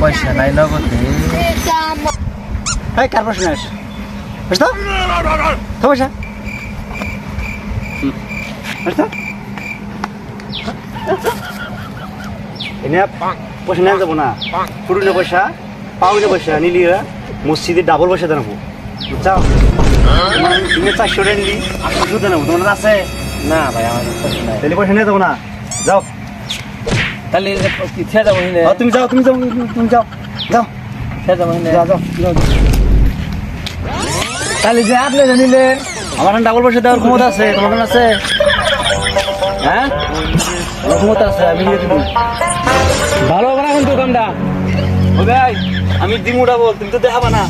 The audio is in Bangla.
পয়সা নাই নগদে। এই কার প্রশ্ন আস বুঝতো তো পয়সা বুঝতো এনে পয়সা নিয়ে যাবো না পুরনো পয়সা পাউনে পয়সা নিলি মসজিদে ডাবল পয়সা দেবো বুঝছো তুমি 400 টাকা নিলি 800 দেবো তোমার আছে না ভাই আমার পয়সা নাই। তাহলে পয়সা নিয়ে যাবো না যাও তাহলে খেয়ে যাবো হিনে, তুমি যাও তুমি যাও তুমি যাও যাও খেয়ে যাবো হিনে। যাও যাও যাও তাহলে যে আপনি জানিলেন আমার ডাবল পয়সা দেওয়ার ক্ষমতা আছে তোমার আছে হ্যাঁ আমার ক্ষমতা আছে আমি দিয়ে দিব ভালো হবে না এখন দোকানটা। ও ভাই আমি দিমু ডাবল তুমি তো দেখাবা না